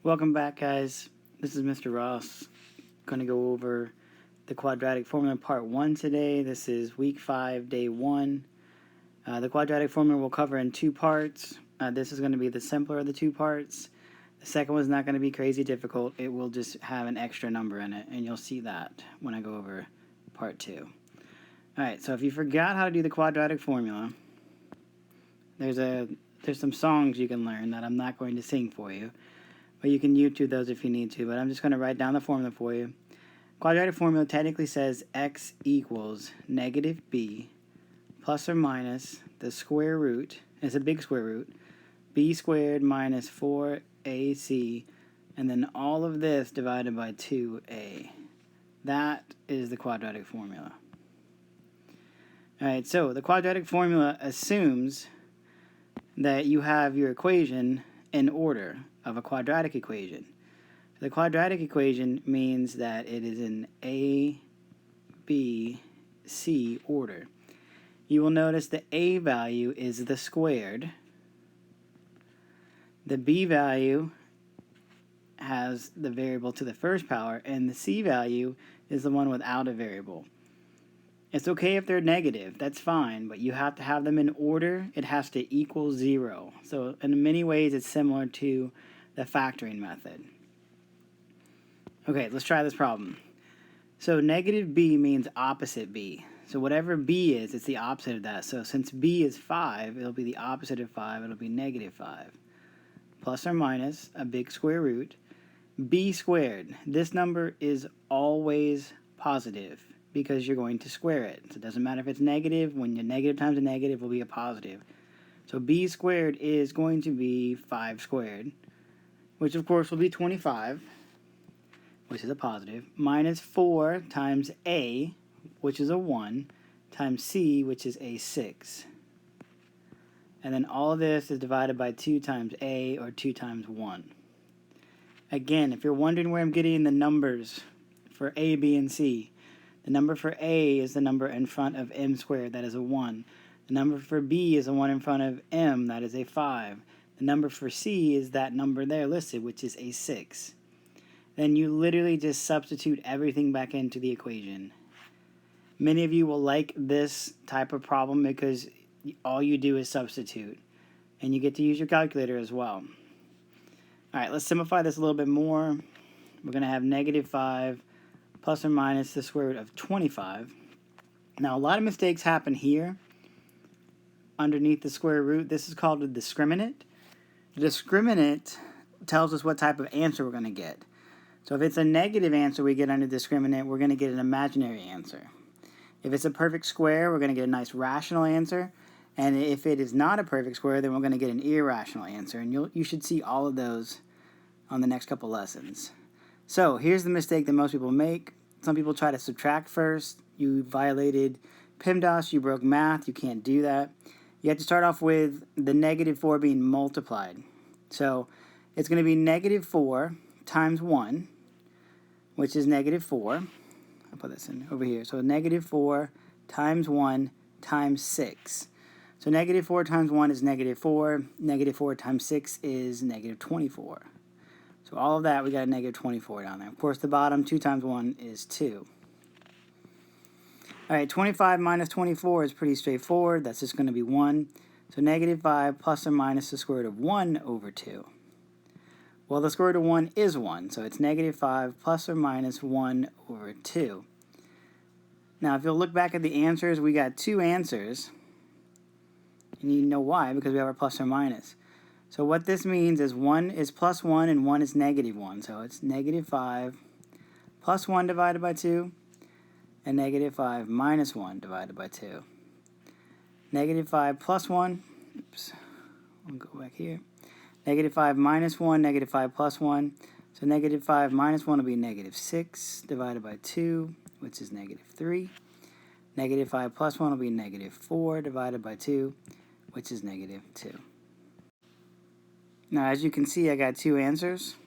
Welcome back, guys. This is Mr. Ross. Going to go over the quadratic formula part 1 today. This is week 5, day 1. The quadratic formula we'll cover in 2 parts. This is going to be the simpler of the 2 parts. The second one's not going to be crazy difficult. It will just have an extra number in it, and you'll see that when I go over part 2. Alright, so if you forgot how to do the quadratic formula, there's some songs you can learn that I'm not going to sing for you. But you can YouTube those if you need to. But I'm just going to write down the formula for you. Quadratic formula technically says x equals negative b plus or minus the square root. It's a big square root. B squared minus 4ac. And then all of this divided by 2a. That is the quadratic formula. Alright, so the quadratic formula assumes that you have your equation in order of a quadratic equation. The quadratic equation means that it is in A, B, C order. You will notice the A value is the squared. The B value has the variable to the first power, and the C value is the one without a variable. It's okay if they're negative, that's fine, but you have to have them in order. It has to equal 0. So in many ways it's similar to the factoring method. Okay, let's try this problem. So negative b means opposite b. So whatever b is, it's the opposite of that. So since b is 5, it'll be the opposite of 5. It'll be negative 5. Plus or minus a big square root. B squared. This number is always positive because you're going to square it. So it doesn't matter if it's negative. When you're negative times a negative, will be a positive. So b squared is going to be 5 squared, which of course will be 25, which is a positive, minus 4 times a, which is a 1, times c, which is a 6. And then all of this is divided by 2 times a, or 2 times 1. Again, if you're wondering where I'm getting the numbers for a, b, and c, the number for a is the number in front of m squared, that is a 1. The number for b is the one in front of m, that is a 5. The number for c is that number there listed, which is a 6. Then you literally just substitute everything back into the equation. Many of you will like this type of problem because all you do is substitute. And you get to use your calculator as well. Alright, let's simplify this a little bit more. We're going to have negative 5 plus or minus the square root of 25. Now, a lot of mistakes happen here underneath the square root. This is called a discriminant. The discriminant tells us what type of answer we're going to get. So if it's a negative answer we get under discriminant, we're going to get an imaginary answer. If it's a perfect square, we're going to get a nice rational answer. And if it is not a perfect square, then we're going to get an irrational answer. And you should see all of those on the next couple lessons. So here's the mistake that most people make. Some people try to subtract first. You violated PEMDAS, you broke math, you can't do that. You have to start off with the negative 4 being multiplied. So it's going to be negative 4 times 1, which is negative 4. I'll put this in over here. So negative 4 times 1 times 6. So negative 4 times 1 is negative 4. Negative 4 times 6 is negative 24. So all of that, we got a negative 24 down there. Of course, the bottom, 2 times 1 is 2. Alright, 25 minus 24 is pretty straightforward. That's just going to be 1. So negative 5 plus or minus the square root of 1 over 2. Well, the square root of 1 is 1, so it's negative 5 plus or minus 1 over 2. Now, if you'll look back at the answers, we got 2 answers. And you know why, because we have our plus or minus. So what this means is 1 is plus 1 and 1 is negative 1. So it's negative 5 plus 1 divided by 2 and negative 5 minus 1 divided by 2. Negative 5 plus 1, oops, we'll go back here. Negative 5 minus 1, negative 5 plus 1. So negative 5 minus 1 will be negative 6 divided by 2, which is negative 3. Negative 5 plus 1 will be negative 4 divided by 2, which is negative 2. Now, as you can see, I got 2 answers.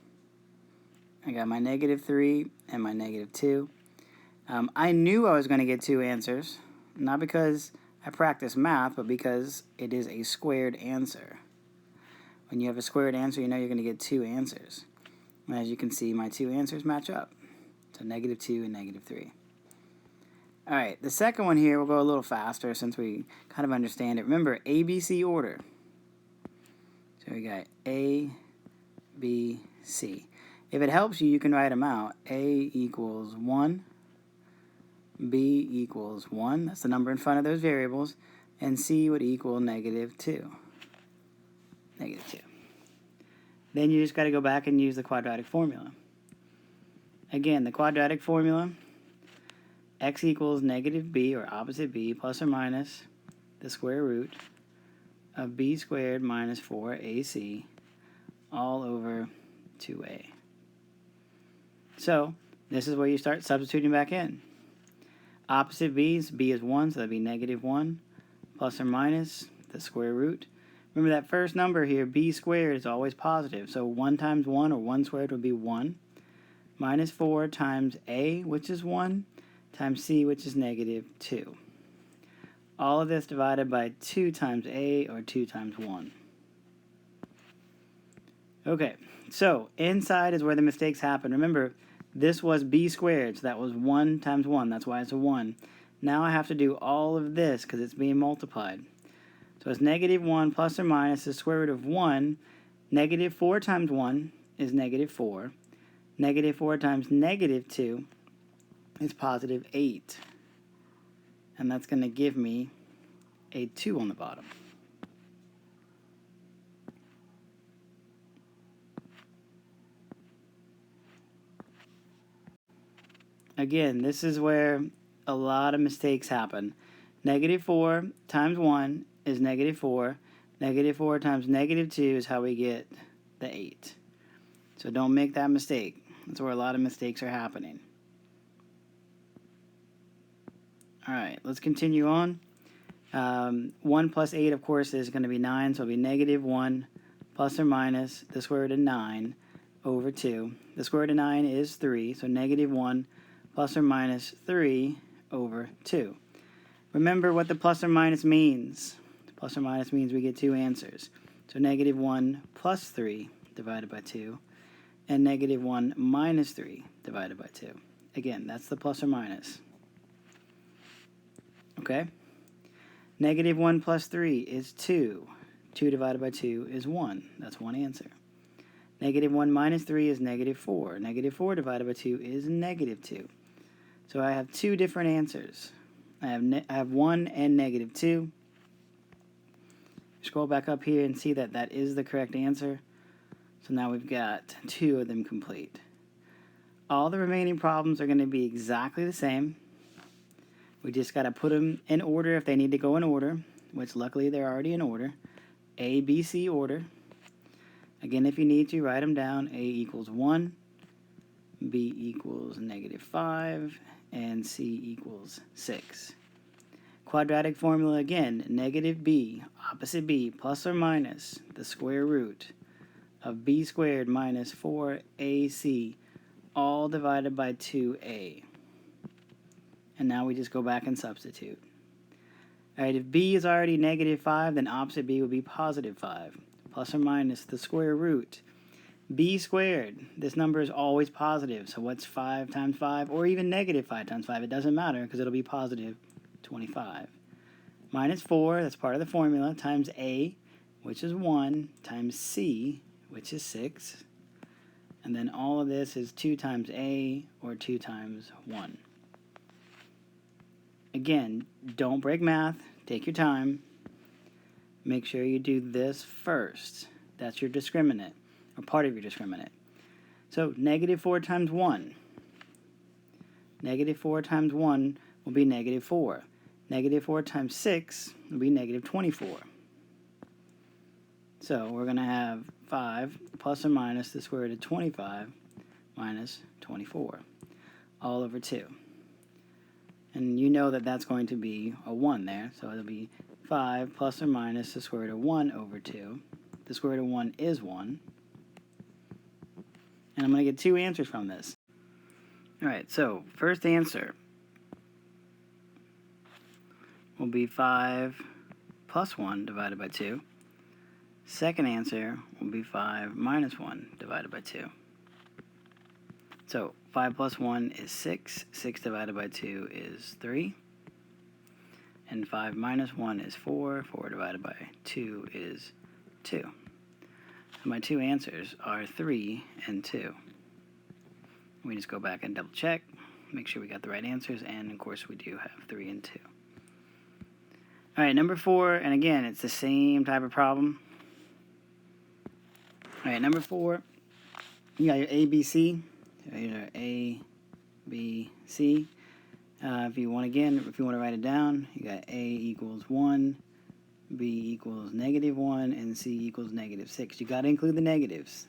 I got my negative 3 and my negative 2. I knew I was going to get 2 answers, not because I practiced math, but because it is a squared answer. When you have a squared answer, you know you're going to get 2 answers. And as you can see, my two answers match up. So -2 and -3. All right, the second one here, we'll go a little faster since we kind of understand it. Remember, ABC order. So we got A, B, C. If it helps you, you can write them out. A equals 1, B equals 1. That's the number in front of those variables. And C would equal -2. -2. Then you just got to go back and use the quadratic formula. Again, the quadratic formula, x equals -b, or opposite b, plus or minus the square root of b squared minus 4ac all over 2a. So this is where you start substituting back in. Opposite b is 1, so that'd be -1 plus or minus the square root. Remember that first number here, b squared, is always positive. So 1 times 1, or 1 squared, would be 1. Minus 4 times a, which is 1, times c, which is -2. All of this divided by 2 times a, or 2 times 1. Okay, so inside is where the mistakes happen. Remember, this was b squared, so that was 1 times 1. That's why it's a 1. Now I have to do all of this because it's being multiplied. So it's -1 plus or minus the square root of 1. -4 times 1 is -4. -4 times -2 is +8. And that's going to give me a 2 on the bottom. Again, this is where a lot of mistakes happen. -4 times 1 is -4. -4 times -2 is how we get the 8. So don't make that mistake. That's where a lot of mistakes are happening. Alright, let's continue on. 1 plus 8, of course, is going to be 9, so it'll be -1 plus or minus the square root of 9 over 2. The square root of 9 is 3, so -1 plus or minus 3 over 2. Remember what the plus or minus means. Plus or minus means we get two answers. So -1 plus 3 divided by 2, and -1 minus 3 divided by 2. Again, that's the plus or minus. Okay? -1 plus 3 is 2. 2 divided by 2 is 1. That's one answer. -1 minus 3 is -4. -4 divided by 2 is -2. So I have two different answers. I have 1 and -2. Scroll back up here and see that that is the correct answer. So now we've got two of them complete. All the remaining problems are going to be exactly the same. We just got to put them in order if they need to go in order, which luckily they're already in order. A, B, C order. Again, if you need to, write them down. A equals 1, B equals -5, and C equals 6. Quadratic formula again, -b, opposite b, plus or minus the square root of b squared minus 4ac, all divided by 2a. And now we just go back and substitute. Alright, if b is already -5, then opposite b would be +5, plus or minus the square root. B squared, this number is always positive, so what's 5 times 5, or even -5 times 5? It doesn't matter because it'll be +25. Minus 4, that's part of the formula, times a, which is 1, times c, which is 6. And then all of this is 2 times a, or 2 times 1. Again, don't break math. Take your time. Make sure you do this first. That's your discriminant, or part of your discriminant. So -4 times 1. -4 times 1 will be -4. -4 times 6 will be -24. So we're going to have 5 plus or minus the square root of 25 minus 24, all over 2. And you know that that's going to be a 1 there, so it'll be 5 plus or minus the square root of 1 over 2. The square root of 1 is 1. And I'm going to get two answers from this. Alright, so first answer will be 5 plus 1 divided by 2. Second answer will be 5 minus 1 divided by 2. So 5 plus 1 is 6. 6 divided by 2 is 3. And 5 minus 1 is 4. 4 divided by 2 is 2. So my two answers are 3 and 2. We just go back and double check, make sure we got the right answers, and of course we do have 3 and 2. All right, number 4, and again, it's the same type of problem. All right, number 4, you got your A, B, C. Your A, B, C. If you want to write it down, you got A equals 1, B equals -1, and C equals -6. You got to include the negatives,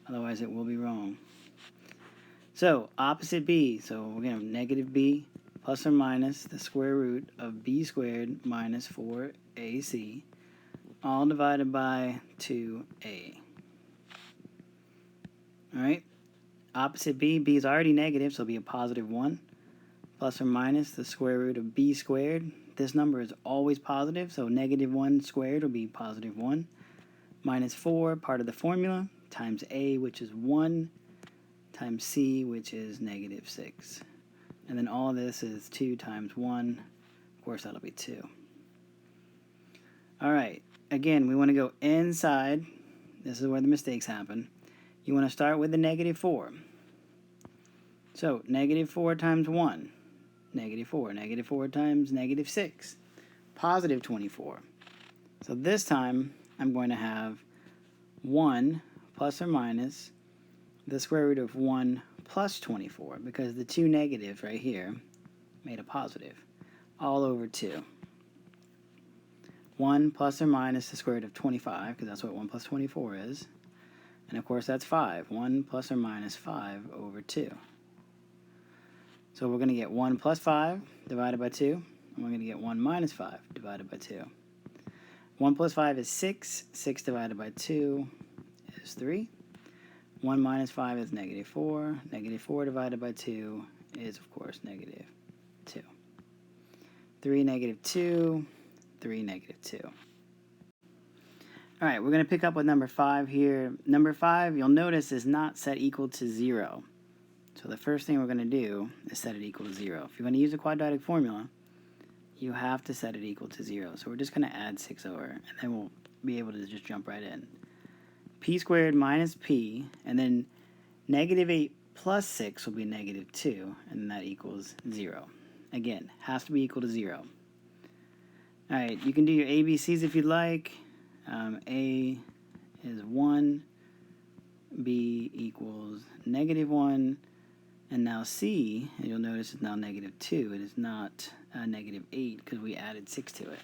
otherwise it will be wrong. So opposite B, so we're going to have negative B plus or minus the square root of B squared minus 4AC, all divided by 2A. All right. Opposite B, B is already negative, so it'll be a positive 1, plus or minus the square root of B squared. This number is always positive, so -1 squared will be positive 1, minus 4, part of the formula, times A, which is 1, times C, which is -6. And then all of this is 2 times 1. Of course, that'll be 2. All right. Again, we want to go inside. This is where the mistakes happen. You want to start with the -4. So, -4 times 1, -4. -4 times -6, positive 24. So this time, I'm going to have 1 plus or minus the square root of 1 plus 24, because the two negatives right here made a positive, all over 2. 1 plus or minus the square root of 25, because that's what 1 plus 24 is. And of course, that's 5. 1 plus or minus 5 over 2. So we're going to get 1 plus 5 divided by 2, and we're going to get 1 minus 5 divided by 2. 1 plus 5 is 6. 6 divided by 2 is 3. 1 minus 5 is -4. -4 divided by 2 is, of course, -2. 3, -2. 3, -2. All right, we're going to pick up with number 5 here. Number 5, you'll notice, is not set equal to 0. So the first thing we're going to do is set it equal to 0. If you're going to use a quadratic formula, you have to set it equal to 0. So we're just going to add 6 over, and then we'll be able to just jump right in. P squared minus P, and then -8 plus 6 will be -2, and that equals 0. Again, has to be equal to 0. All right, you can do your ABCs if you'd like. A is 1, B equals -1, and now C, and you'll notice it's now -2. It is not -8 because we added 6 to it.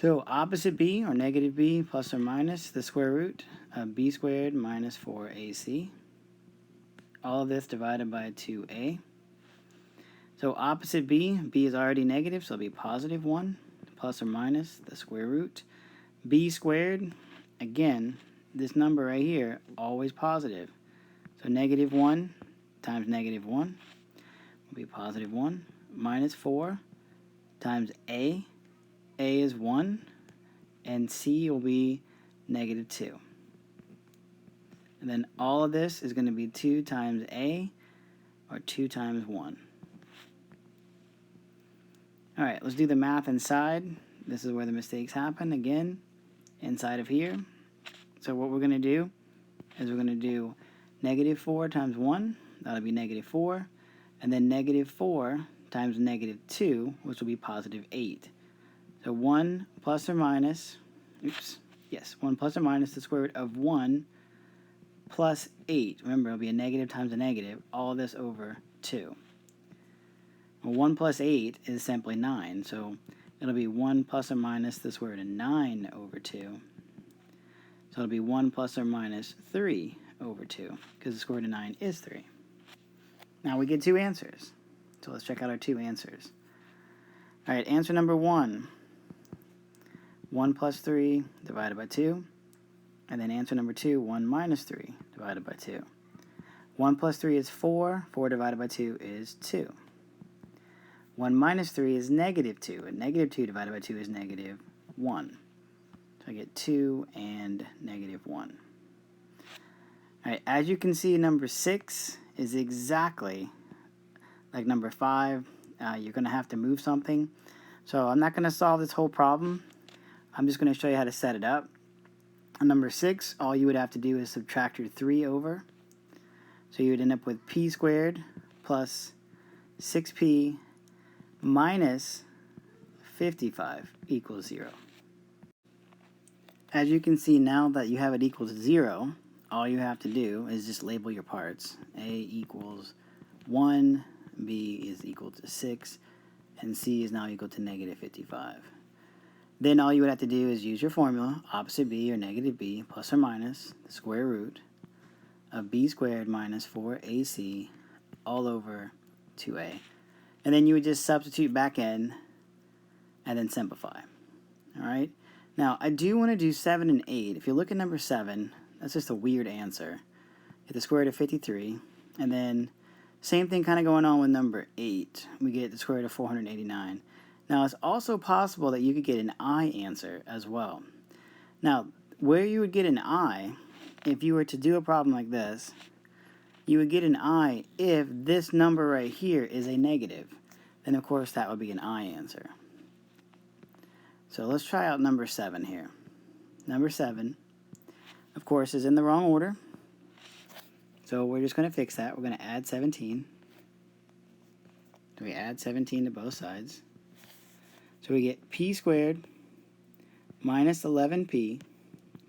So opposite B, or -B, plus or minus the square root of B squared minus 4AC. All of this divided by 2A. So opposite B, B is already negative, so it'll be positive 1, plus or minus the square root. B squared, again, this number right here, always positive. So -1 times -1 will be positive 1, minus 4 times A. A is 1, and C will be -2. And then all of this is going to be 2 times A, or 2 times 1. All right, let's do the math inside. This is where the mistakes happen, again, inside of here. So what we're going to do is we're going to do -4 times 1, that'll be -4, and then -4 times -2, which will be positive 8. So 1 plus or minus, 1 plus or minus the square root of 1 plus 8. Remember, it'll be a negative times a negative, all of this over 2. Well, 1 plus 8 is simply 9, so it'll be 1 plus or minus the square root of 9 over 2. So it'll be 1 plus or minus 3 over 2, because the square root of 9 is 3. Now we get two answers. So let's check out our two answers. All right, answer number 1. 1 plus 3 divided by 2. And then answer number 2, 1 minus 3 divided by 2. 1 plus 3 is 4. 4 divided by 2 is 2. 1 minus 3 is -2. And -2 divided by 2 is -1. So I get 2 and -1. All right, as you can see, number 6 is exactly like number 5. You're going to have to move something. So I'm not going to solve this whole problem. I'm just going to show you how to set it up. On number 6, all you would have to do is subtract your 3 over. So you would end up with p squared plus 6p minus 55 equals 0. As you can see, now that you have it equals 0, all you have to do is just label your parts. A equals 1, B is equal to 6, and C is now equal to negative 55. Then all you would have to do is use your formula, opposite B or negative B, plus or minus the square root of B squared minus 4AC all over 2A. And then you would just substitute back in and then simplify. Alright? Now, I do want to do 7 and 8. If you look at number 7, that's just a weird answer. Get the square root of 53. And then, same thing kind of going on with number 8. We get the square root of 489. Now, it's also possible that you could get an I answer as well. Now, where you would get an I, if you were to do a problem like this, you would get an I if this number right here is a negative. Then, of course, that would be an I answer. So let's try out number 7 here. Number 7, of course, is in the wrong order. So we're just going to fix that. We're going to add 17. So we add 17 to both sides. So we get p squared minus 11p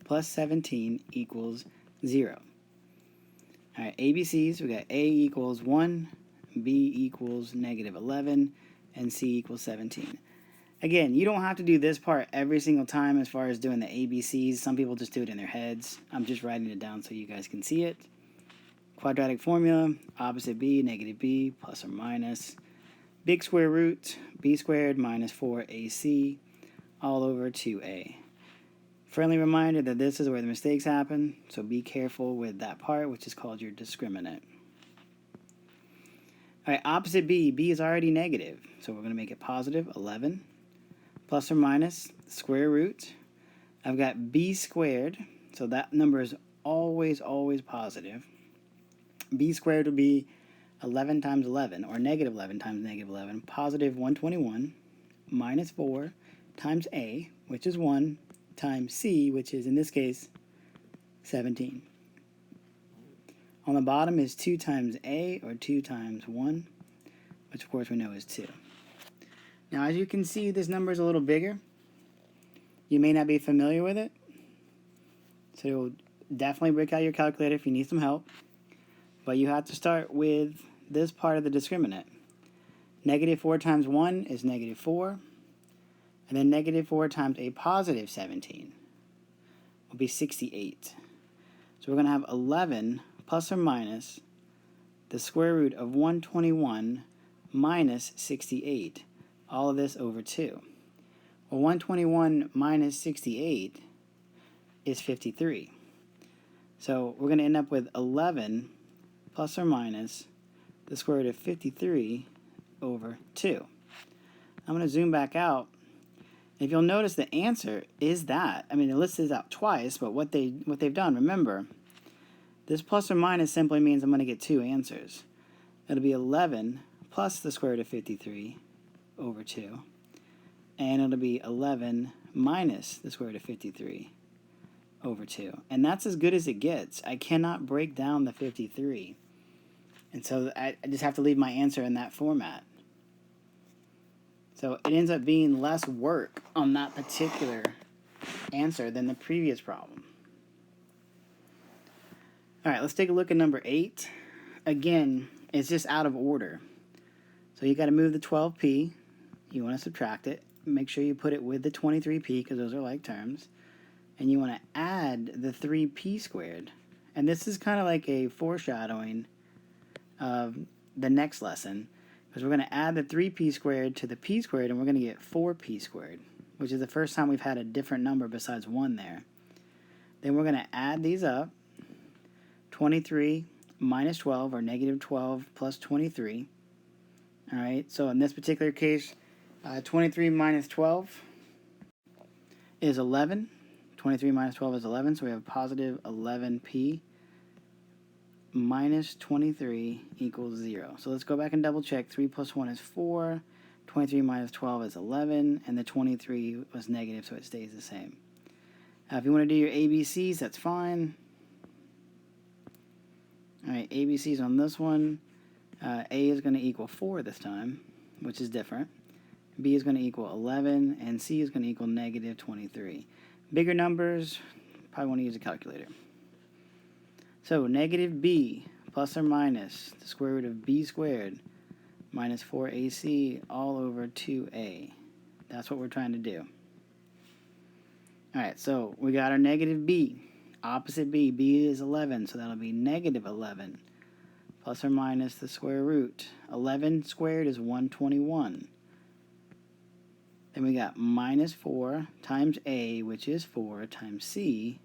plus 17 equals 0. All right, ABCs, we got A equals 1, B equals negative 11, and C equals 17. Again, you don't have to do this part every single time as far as doing the ABCs. Some people just do it in their heads. I'm just writing it down so you guys can see it. Quadratic formula, opposite B, negative B, plus or minus. Big square root, B squared minus 4AC, all over 2A. Friendly reminder that this is where the mistakes happen, so be careful with that part, which is called your discriminant. All right, opposite B, B is already negative, so we're going to make it positive, 11. Plus or minus square root. I've got b squared, so that number is always positive. B squared would be 11 times 11, or negative 11 times negative 11, positive 121, minus 4 times A, which is 1, times C, which is, in this case, 17. On the bottom is 2 times A, or 2 times 1, which of course we know is 2. Now, as you can see, this number is a little bigger. You may not be familiar with it, so definitely break out your calculator if you need some help. But you have to start with this part of the discriminant. Negative 4 times 1 is negative 4, and then negative 4 times a positive 17 will be 68. So we're going to have 11 plus or minus the square root of 121 minus 68. All of this over 2. Well, 121 minus 68 is 53. So we're going to end up with 11 plus or minus the square root of 53 over 2. I'm going to zoom back out. If you'll notice, the answer is that. I mean, it lists this out twice, but what they've done, remember, this plus or minus simply means I'm going to get 2 answers. It'll be 11 plus the square root of 53 over 2, and it'll be 11 minus the square root of 53 over 2. And that's as good as it gets. I cannot break down the 53. And so I just have to leave my answer in that format. So it ends up being less work on that particular answer than the previous problem. All right, let's take a look at number 8. Again, it's just out of order. So you got to move the 12p. You want to subtract it. Make sure you put it with the 23p because those are like terms. And you want to add the 3p squared. And this is kind of like a foreshadowing of the next lesson, because we're going to add the 3p squared to the p squared, and we're going to get 4p squared, which is the first time we've had a different number besides 1 there. Then we're going to add these up. 23 minus 12, or negative 12 plus 23. All right, so in this particular case, 23 minus 12 is 11. 23 minus 12 is 11, so we have positive 11p minus 23 equals 0. So let's go back and double check. 3 plus 1 is 4. 23 minus 12 is 11. And the 23 was negative, so it stays the same. If you want to do your ABCs, that's fine. All right, ABCs on this one. A is going to equal 4 this time, which is different. B is going to equal 11, and C is going to equal negative 23. Bigger numbers, probably want to use a calculator. So negative b plus or minus the square root of b squared minus 4ac all over 2a. That's what we're trying to do. Alright, so we got our negative b. Opposite b. B is 11, so that'll be negative 11 plus or minus the square root. 11 squared is 121. Then we got minus 4 times a, which is 4, times c,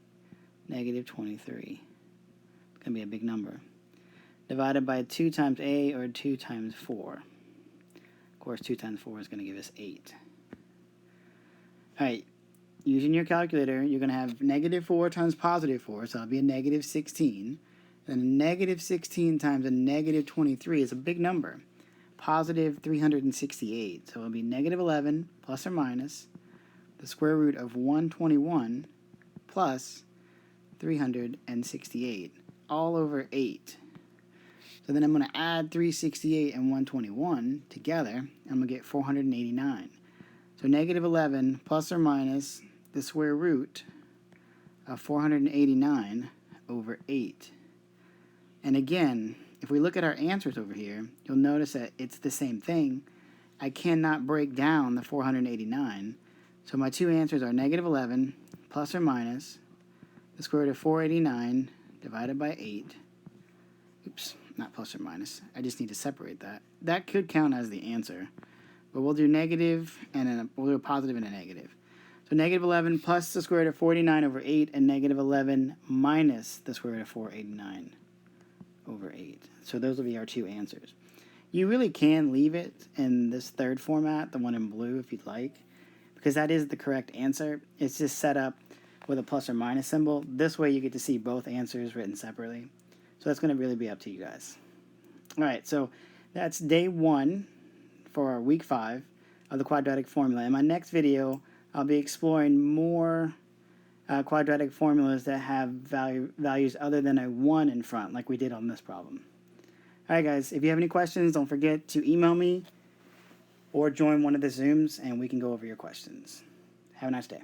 negative 23. It's going to be a big number. Divided by 2 times a, or 2 times 4. Of course, 2 times 4 is going to give us 8. Alright, using your calculator, you're going to have negative 4 times positive 4, so that'll be a negative 16. And a negative 16 times a negative 23 is a big number. Positive 368. So it'll be negative 11 plus or minus the square root of 121 plus 368 all over 8. So then I'm going to add 368 and 121 together, and I'm going to get 489. So negative 11 plus or minus the square root of 489 over 8. And again, if we look at our answers over here, you'll notice that it's the same thing. I cannot break down the 489. So my two answers are negative 11 plus or minus the square root of 489 divided by 8. Oops, not plus or minus. I just need to separate that. That could count as the answer. But we'll do negative, and we'll do a positive and a negative. So negative 11 plus the square root of 49 over 8, and negative 11 minus the square root of 489 over 8. So those will be our two answers. You really can leave it in this third format, the one in blue, if you'd like, because that is the correct answer. It's just set up with a plus or minus symbol. This way you get to see both answers written separately. So that's going to really be up to you guys. All right, so that's day 1 for our week 5 of the quadratic formula. In my next video, I'll be exploring more quadratic formulas that have values other than a 1 in front, like we did on this problem. All right, guys, if you have any questions, don't forget to email me or join one of the Zooms, and we can go over your questions. Have a nice day.